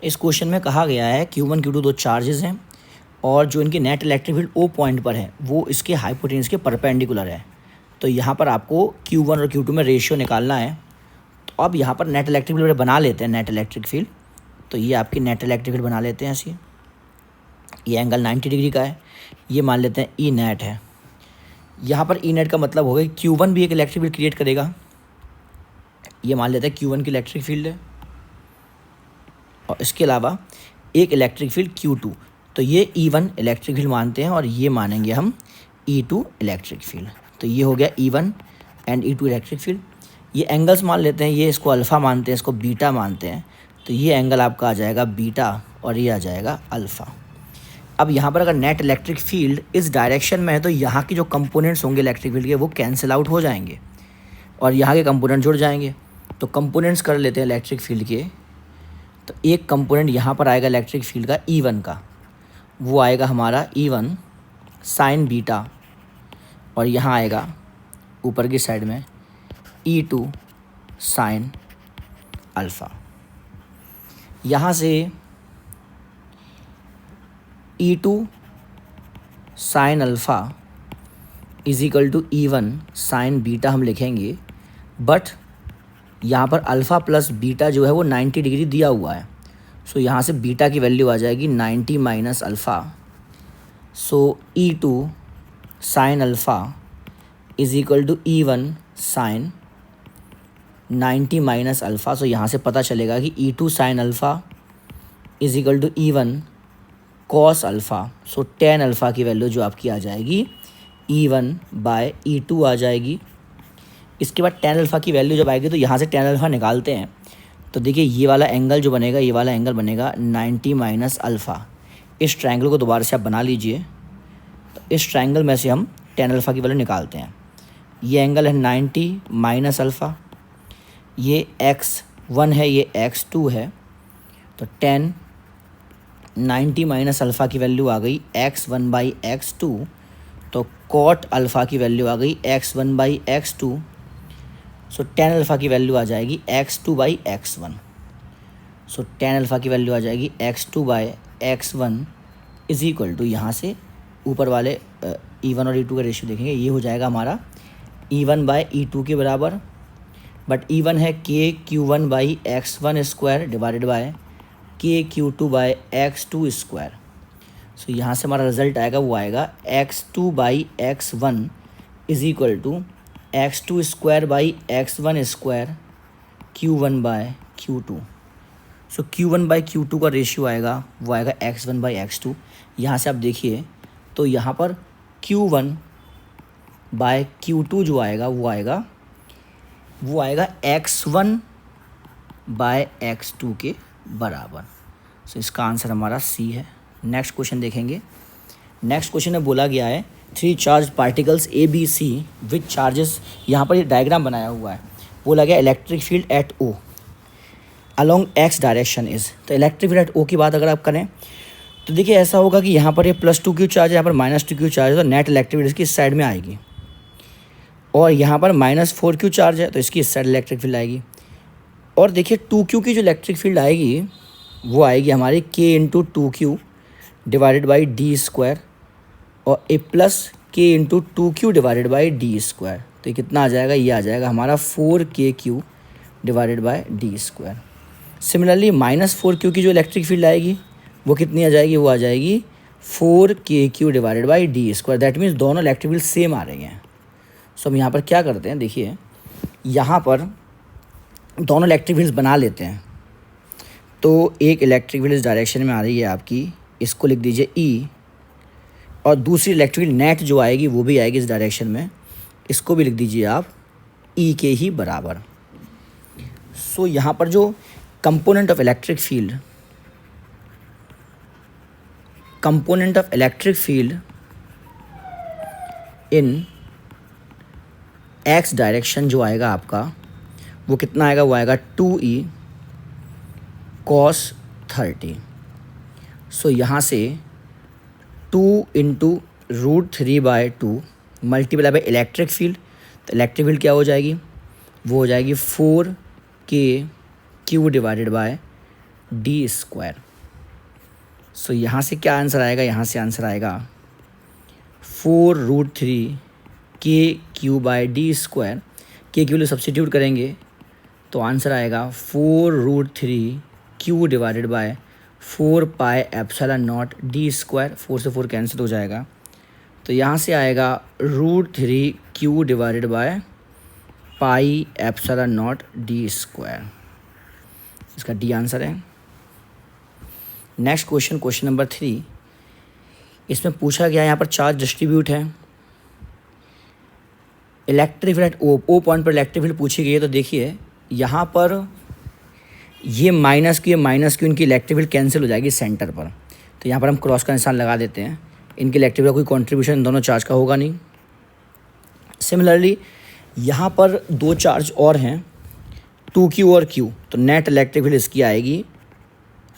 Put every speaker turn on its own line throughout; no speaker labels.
इस क्वेश्चन में कहा गया है Q1 Q2 दो चार्जेस हैं और जो इनकी net electric field O point पर है वो इसके हाइपोटेन्यूज के परपेंडिकुलर है। तो यहाँ पर आपको Q1 और Q2 में रेशियो निकालना है। तो अब यहाँ पर नेट इलेक्ट्रिक फील्ड बना लेते हैं, नेट इलेक्ट्रिक फील्ड। तो ये आपकी नेट इलेक्ट्रिक फील्ड बना लेते हैं ऐसी। ये एंगल 90 डिग्री का है, ये मान लेते हैं ई नेट है। यहाँ पर ई नेट का मतलब होगा कि Q1 भी एक इलेक्ट्रिक फील्ड क्रिएट करेगा, ये मान लेते हैं Q1 की इलेक्ट्रिक फील्ड है, और इसके अलावा एक इलेक्ट्रिक फील्ड Q2। तो ये E1 इलेक्ट्रिक फील्ड मानते हैं और ये मानेंगे हम E2 इलेक्ट्रिक फील्ड। तो ये हो गया E1 and E2 electric field. ये एंगल्स मान लेते हैं, ये इसको अल्फ़ा मानते हैं, इसको बीटा मानते हैं। तो ये एंगल आपका आ जाएगा बीटा और ये आ जाएगा अल्फ़ा। अब यहाँ पर अगर नेट इलेक्ट्रिक फील्ड इस डायरेक्शन में है तो यहाँ के जो कंपोनेंट्स होंगे इलेक्ट्रिक फील्ड के वो कैंसिल आउट हो जाएंगे और यहाँ के कंपोनेंट जुड़ जाएंगे। तो कंपोनेंट्स कर लेते हैं इलेक्ट्रिक फील्ड के। तो एक कंपोनेंट यहाँ पर आएगा इलेक्ट्रिक फील्ड का E1 का, वो आएगा हमारा E1 साइन बीटा, और यहाँ आएगा ऊपर की साइड में E2 साइन अल्फ़ा। यहाँ से E2 sine alpha is equal to E1 sine beta हम लिखेंगे, बट यहाँ पर अल्फ़ा प्लस बीटा जो है वो 90 डिग्री दिया हुआ है। सो यहाँ से बीटा की वैल्यू आ जाएगी 90 minus alpha. So E2 sine alpha is equal to E1 sine 90 minus alpha. So यहाँ से पता चलेगा कि E2 sine alpha is equal to E1 cos alpha. So tan alpha की वैल्यू जो आपकी आ जाएगी E1 बाय E2 आ जाएगी। इसके बाद टेन अल्फ़ा की वैल्यू जब आएगी तो यहाँ से टेन अल्फ़ा निकालते हैं। तो देखिए ये वाला एंगल जो बनेगा, ये वाला एंगल बनेगा 90 माइनस अल्फ़ा। इस ट्रायंगल को दोबारा से आप बना लीजिए। तो इस ट्रायंगल में से हम टेन अल्फ़ा की वैल्यू निकालते हैं। ये एंगल है 90 माइनस अल्फ़ा, ये x1 है, ये x2 है। तो 90 माइनस अल्फ़ा की वैल्यू आ गई x1 बाई x2। तो कॉट अल्फ़ा की वैल्यू आ गई x1 by x2। So tan alpha की वैल्यू आ जाएगी x2 by x1। So tan alpha की वैल्यू आ जाएगी x2 by x1 is equal to, यहाँ से ऊपर वाले E1 और E2 का रेशियो देखेंगे, ये हो जाएगा हमारा E1 बाई E2 के बराबर। बट E1 है KQ1 by x1 square divided by KQ2 by x2 square. So यहाँ से हमारा रिजल्ट आएगा, वो आएगा x2 by x1 is equal to x2 square by x1 square Q1 by Q2। So Q1 by Q2 का ratio आएगा, वो आएगा x1 बाई x2। यहाँ से आप देखिए तो यहाँ पर Q1 बाय Q2 जो आएगा वो आएगा x1 बाय x2 के बराबर। सो इसका आंसर हमारा C है। नेक्स्ट क्वेश्चन देखेंगे। नेक्स्ट क्वेश्चन में बोला गया है 3 चार्ज पार्टिकल्स ABC विच चार्जेस, यहाँ पर ये डायग्राम बनाया हुआ है। बोला गया electric field at O along X direction is. तो इलेक्ट्रिक फील्ड एट O की बात अगर आप करें तो देखिए ऐसा होगा कि यहाँ पर ये +2Q चार्ज है, यहाँ पर -2Q चार्ज है, तो नेट इलेक्ट्रिक फील्ड इसकी इस साइड में आएगी। और यहाँ पर -4Q चार्ज है तो इसकी इस साइड इलेक्ट्रिक फील्ड आएगी। और देखिए 2Q की जो इलेक्ट्रिक फील्ड आएगी वो आएगी हमारी K into 2Q divided by D square, और A plus K into 2Q divided by D square. तो ये कितना आ जाएगा, ये आ जाएगा हमारा 4KQ divided by D square. Similarly -4Q की जो इलेक्ट्रिक फील्ड आएगी वो कितनी आ जाएगी, वो आ जाएगी 4KQ divided by D square. That means दोनों इलेक्ट्रिक फील्ड सेम आ रही हैं। सो हम यहाँ पर क्या करते हैं, देखिए यहाँ पर दोनों इलेक्ट्रिक फील्ड्स बना लेते हैं। तो एक इलेक्ट्रिक फील्ड इस डायरेक्शन में आ रही है आपकी, इसको लिख दीजिए E, और दूसरी इलेक्ट्रिक फील्ड नेट जो आएगी वो भी आएगी इस डायरेक्शन में, इसको भी लिख दीजिए आप E के ही बराबर। सो यहाँ पर जो component of electric field in X direction जो आएगा आपका वो कितना आएगा, वो आएगा 2E cos 30। सो यहाँ से 2 into √3/2 multiply by electric field. तो इलेक्ट्रिक फील्ड क्या हो जाएगी, वो हो जाएगी 4KQ divided by D square. So यहाँ से क्या आंसर आएगा, यहाँ से आंसर आएगा 4√3 के क्यू बाय डी स्क्वायर। के की वैल्यू सब्सिट्यूट करेंगे तो आंसर आएगा 4√3 Q divided by 4 pi epsilon not D square. 4 से 4 कैंसिल हो जाएगा, तो यहाँ से आएगा √3 Q divided by pi epsilon not D square. इसका डी आंसर है। Next question, question number 3। इसमें पूछा गया, यहाँ पर चार्ज डिस्ट्रीब्यूट है, इलेक्ट्रिक फील्ड ओ पॉइंट पर इलेक्ट्रिक फील्ड पूछी गई है। तो देखिए यहाँ पर ये माइनस क्यू इनकी इलेक्ट्रिक फील्ड कैंसिल हो जाएगी सेंटर पर, तो यहाँ पर हम क्रॉस का निशान लगा देते हैं। इनकी इलेक्ट्रिक फील्ड का कोई कॉन्ट्रीब्यूशन इन दोनों चार्ज का होगा नहीं। सिमिलरली यहाँ पर 2 चार्ज और हैं, 2q और q, तो नेट इलेक्ट्रिक फील्ड इसकी आएगी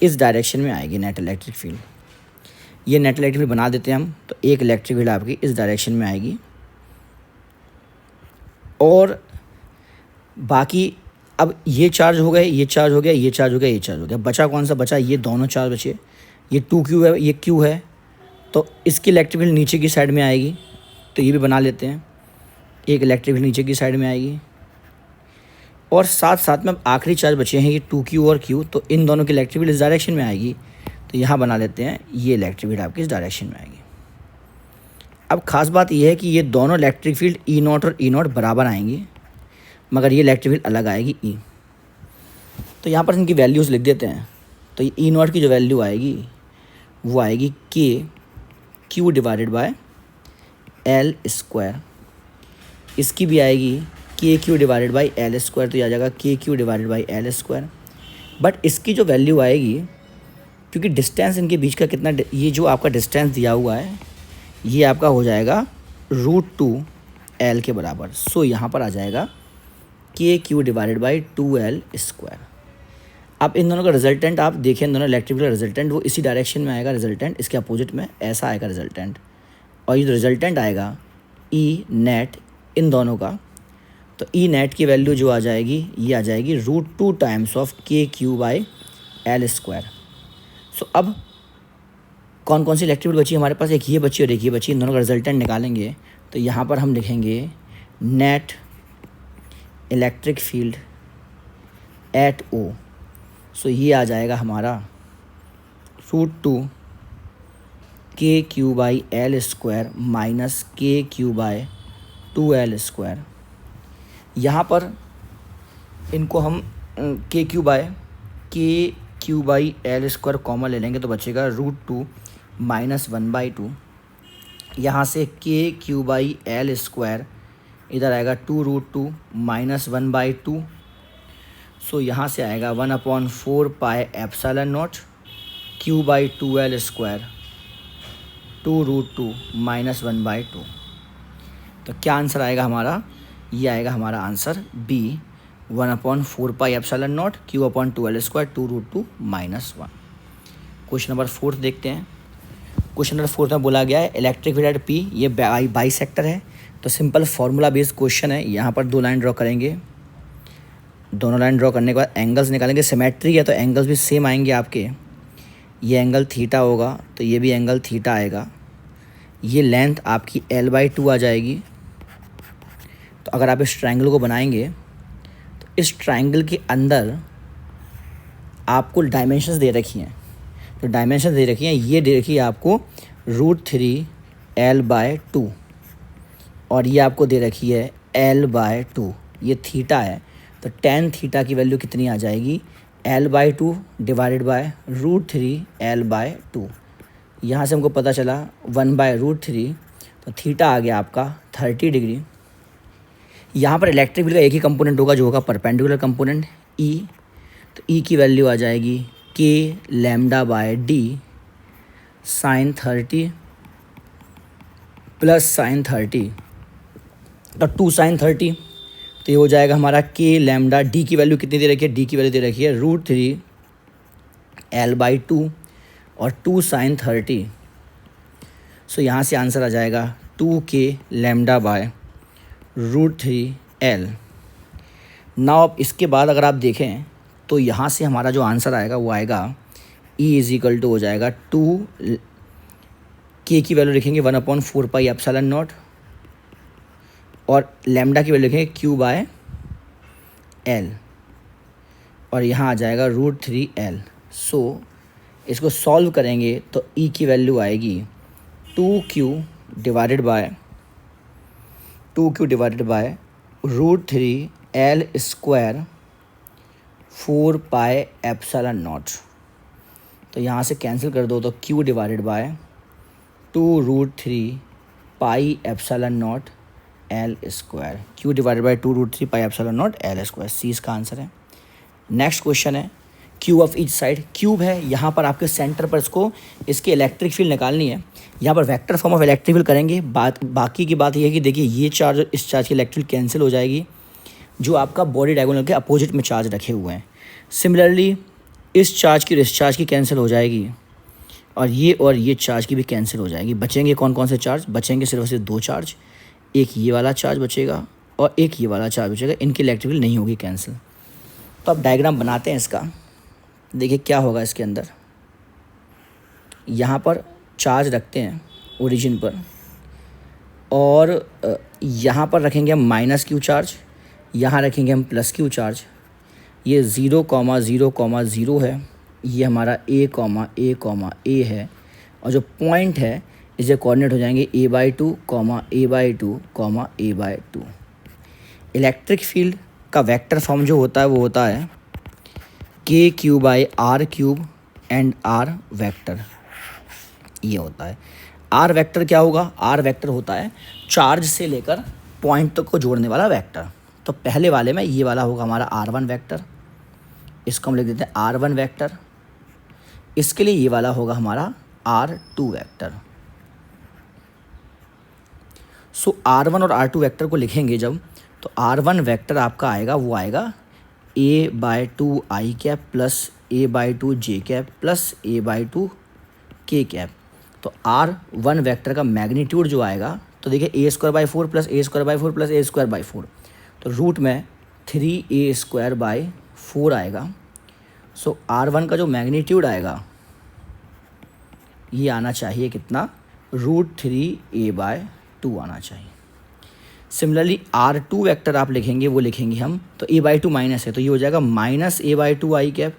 इस डायरेक्शन में आएगी नेट इलेक्ट्रिक फील्ड। ये नेट इलेक्ट्रिक फील्ड बना देते हैं हम, तो एक इलेक्ट्रिक फील्ड आपकी इस डायरेक्शन में आएगी। और बाकी अब ये चार्ज हो गए, ये चार्ज हो गया, ये चार्ज हो गया, ये चार्ज हो गया, बचा कौन सा बचा, ये दोनों चार्ज बचे। ये 2q है, ये q है, तो इसकी इलेक्ट्रिक फील्ड नीचे की साइड में आएगी, तो ये भी बना लेते हैं। एक इलेक्ट्रिक फील्ड नीचे की साइड में आएगी, और साथ साथ में अब आखिरी चार्ज बचे हैं ये 2q और q, तो इन दोनों की इलेक्ट्रिक फील्ड इस डायरेक्शन में आएगी, तो यहाँ बना लेते हैं ये इलेक्ट्रिक फील्ड आपकी इस डायरेक्शन में आएगी। अब खास बात यह है कि ये दोनों इलेक्ट्रिक फील्ड E0 और E0 बराबर आएंगी, मगर ये इलेक्ट्रिक फील्ड अलग आएगी E। तो यहाँ पर इनकी वैल्यूज़ लिख देते हैं। तो ये E0 की जो वैल्यू आएगी वो आएगी के Q divided by L square. इसकी भी आएगी के Q divided by L square, तो यह आ जाएगा के Q divided by L square. But इसकी जो वैल्यू आएगी, क्योंकि डिस्टेंस इनके बीच का कितना, ये जो आपका डिस्टेंस दिया हुआ है ये आपका हो जाएगा √2l के बराबर। सो यहाँ पर आ जाएगा के Q divided by 2l square. अब इन दोनों का रिजल्टेंट आप देखें, इन दोनों इलेक्ट्रिक फील्ड रिजल्टेंट वो इसी डायरेक्शन में आएगा, रिजल्टेंट इसके अपोजिट में ऐसा आएगा रिजल्टेंट। और ये जो रिजल्टेंट आएगा ई नेट इन दोनों का, तो ई नेट की वैल्यू जो आ जाएगी ये आ जाएगी √2 टाइम्स ऑफ के क्यू बाई एल स्क्वायर। सो अब कौन कौन सी इलेक्ट्रिक फील्ड बची हमारे पास, एक ये बची और एक ये बची। इन दोनों का रिजल्टेंट निकालेंगे तो यहाँ पर हम लिखेंगे नेट इलेक्ट्रिक फील्ड एट ओ। सो ये आ जाएगा हमारा √2 के Q by L square minus के क्यू बाई 2l स्क्वायर। यहाँ पर इनको हम के Q by L square common ले लेंगे तो बचेगा √2 माइनस 1/2। यहाँ से के क्यू बाई एल स्क्वायर इधर आएगा 2√2 माइनस 1/2। सो यहाँ से आएगा 1/4 pi epsilon naught Q by 2l square 2√2 minus 1/2। तो क्या आंसर आएगा हमारा, ये आएगा हमारा answer B 1/4 pi epsilon naught Q/2l square 2√2 minus 1। Question number 4 देखते हैं। क्वेश्चन नंबर 4 में बोला गया है इलेक्ट्रिक फील्ड एट P, ये बाई सेक्टर है, तो सिंपल फार्मूला बेस्ड क्वेश्चन है। यहाँ पर 2 लाइन ड्रॉ करेंगे, दोनों लाइन ड्रॉ करने के बाद एंगल्स निकालेंगे। सिमेट्री है तो एंगल्स भी सेम आएंगे आपके। ये एंगल थीटा होगा तो ये भी एंगल थीटा आएगा। ये लेंथ आपकी l/2 आ जाएगी। तो अगर आप इस ट्रायंगल को बनाएंगे तो इस ट्रायंगल के अंदर आपको डायमेंशंस दे रखी हैं। तो डायमेंशन दे रखी हैं, ये दे रखी है आपको √3l/2 और ये आपको दे रखी है l/2। ये थीटा है तो tan थीटा की वैल्यू कितनी आ जाएगी, l/2 डिवाइडेड बाय √3l/2। यहाँ से हमको पता चला 1/√3, तो थीटा आ गया आपका 30 डिग्री। यहाँ पर इलेक्ट्रिक फील्ड का एक ही कंपोनेंट होगा जो होगा परपेंडिकुलर कंपोनेंट E। तो E की वैल्यू आ जाएगी k λ/d sin 30 plus sin 30, तो 2 sin 30। तो ये हो जाएगा हमारा k लैम्डा। d की वैल्यू कितनी दे रखी है, d की वैल्यू दे रखी है √3l/2 और 2 sin 30। सो यहाँ से आंसर आ जाएगा 2k λ/√3l। नाउ अब इसके बाद अगर आप देखें तो यहाँ से हमारा जो आंसर आएगा वो आएगा E इज इक्वल टू हो जाएगा 2 के की वैल्यू लिखेंगे 1/4 पाई एप्सिलॉन नॉट और लैम्डा की वैल्यू लिखेंगे Q बाय L और यहाँ आ जाएगा √3L। सो इसको सॉल्व करेंगे तो E की वैल्यू आएगी 2Q divided by √3L square 4 pi epsilon naught. तो यहाँ से कैंसिल कर दो तो Q divided by 2√3 pi epsilon naught L square. Q divided by 2√3 pi epsilon naught L square, C इसका आंसर है। नेक्स्ट क्वेश्चन है cube of each side. Cube है, यहाँ पर आपके सेंटर पर इसकी इलेक्ट्रिक फील्ड निकालनी है। यहाँ पर vector form of electric field करेंगे। बाकी की बात यह है कि देखिए ये चार्ज इस चार्ज की इलेक्ट्रिक कैंसिल हो जाएगी जो आपका बॉडी डायगोनल के अपोजिट में चार्ज रखे हुए हैं। सिमिलरली इस चार्ज की इस चार्ज की कैंसिल हो जाएगी और ये चार्ज की भी कैंसिल हो जाएगी। बचेंगे कौन कौन से चार्ज? बचेंगे सिर्फ और सिर्फ 2 चार्ज, एक ये वाला चार्ज बचेगा और एक ये वाला चार्ज बचेगा। इनकी इलेक्ट्रिक फील्ड नहीं होगी कैंसिल। तो अब डायग्राम बनाते हैं इसका। देखिए क्या होगा इसके अंदर। यहाँ पर चार्ज रखते हैं ओरिजिन पर और यहाँ पर रखेंगे हम -Q चार्ज, यहाँ रखेंगे हम +Q चार्ज। ये 0,0,0 है, ये हमारा A है और जो पॉइंट है इसके कोऑर्डिनेट हो जाएंगे A/2, A/2, A/2। Electric field का वेक्टर फॉर्म जो होता है वो होता है KQ/R³ एंड R वेक्टर। ये होता है R वेक्टर। क्या होगा? R वेक्टर होता है चार्ज से लेकर पॉइंट तक को जोड़ने वाला वेक्टर। तो पहले वाले में ये वाला होगा हमारा R1 वेक्टर, इसको हम लिख देते हैं R1 वेक्टर। इसके लिए ये वाला होगा हमारा R2 वेक्टर। सो R1 और R2 वेक्टर को लिखेंगे जब, तो R1 वेक्टर आपका आएगा वो आएगा A/2 i cap plus A/2 j cap plus A/2 k cap. तो R1 वेक्टर का मैग्नीट्यूड जो आएगा, तो देखिए A² 4 + A² 4 + A² 4, तो रूट में 3A² 4 आएगा। सो R1 का जो मैग्नीट्यूड आएगा ये आना चाहिए कितना? √3A/2 आना चाहिए। सिमिलरली R2 वेक्टर आप लिखेंगे वो लिखेंगे हम, तो A/2 माइनस है तो ये हो जाएगा -A/2 i cap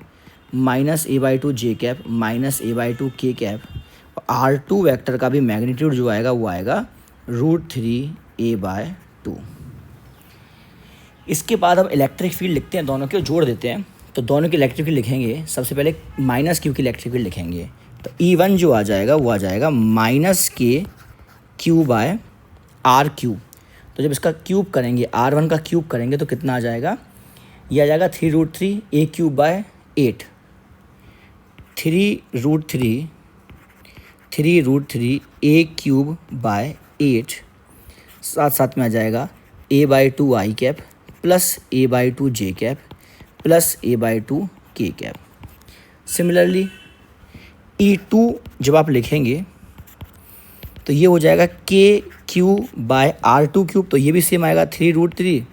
-A/2 j cap -A/2 k cap. R2 vector का भी मैग्नीट्यूड जो आएगा वो आएगा √3A/2। इसके बाद हम इलेक्ट्रिक फील्ड लिखते हैं, दोनों को जोड़ देते हैं। तो दोनों की इलेक्ट्रिक फील्ड लिखेंगे, सबसे पहले -Q की इलेक्ट्रिक फील्ड लिखेंगे। तो E1 जो आ जाएगा वो आ जाएगा -KQ/R³। तो जब इसका क्यूब करेंगे, R1 का क्यूब करेंगे तो कितना आ जाएगा? ये आ जाएगा 3√3 A³/8। 3√3 A³/8 साथ साथ में आ जाएगा A/2 i cap plus A/2 j cap plus A/2 k cap. Similarly E2 जब आप लिखेंगे तो ये हो जाएगा KQ/R2³। तो ये भी सेम आएगा 3√3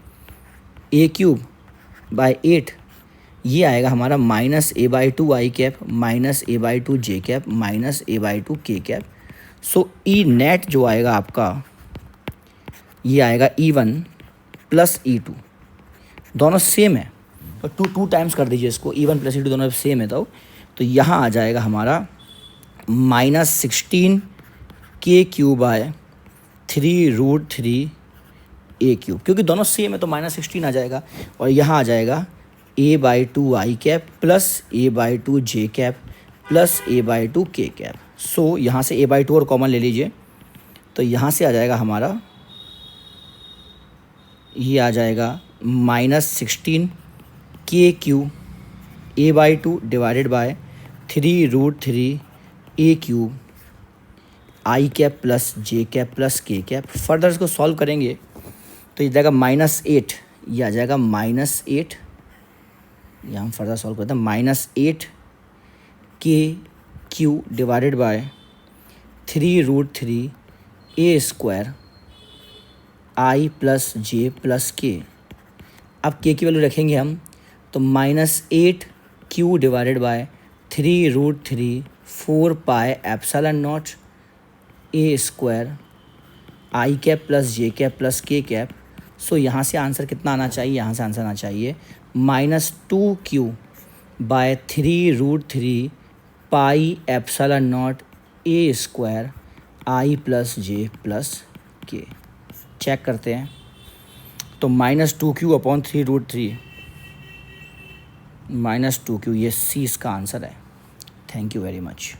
A³/8। ये आएगा हमारा -A/2 i cap -A/2 j cap -A/2 k cap. So E net जो आएगा आपका ये आएगा E1 + E2, दोनों सेम है तो 2 टाइम्स कर दीजिए इसको। E1 + E2 दोनों सेम है तो यहाँ आ जाएगा हमारा -16 KQ/3√3 A³, क्योंकि दोनों सेम है तो -16 आ जाएगा। और यहाँ आ जाएगा A/2 i cap plus A/2 j cap plus A/2 k cap. So यहाँ से A/2 और कॉमन ले लीजिए, तो यहाँ से आ जाएगा हमारा, ये आ जाएगा -16 KQ A/2 divided by 3√3 A³ i cap plus j cap plus k cap. Further इसको सॉल्व करेंगे तो ये जाएगा -8, ये आ जाएगा -8। ये हम फर्दर सॉल्व करते हैं, -8 KQ divided by 3√3 A² i plus j plus k। अब k की वैल्यू रखेंगे हम, तो -8q divided by 3√3 4 pi epsilon naught A square I cap plus J cap plus के कैप। सो यहाँ से आंसर कितना आना चाहिए, यहाँ से आंसर आना चाहिए -2q by 3√3 pi epsilon naught A square I plus J plus K. Check करते हैं। तो -2q अपॉन 3√3 -2q, ये सी इसका आंसर है। Thank you very much.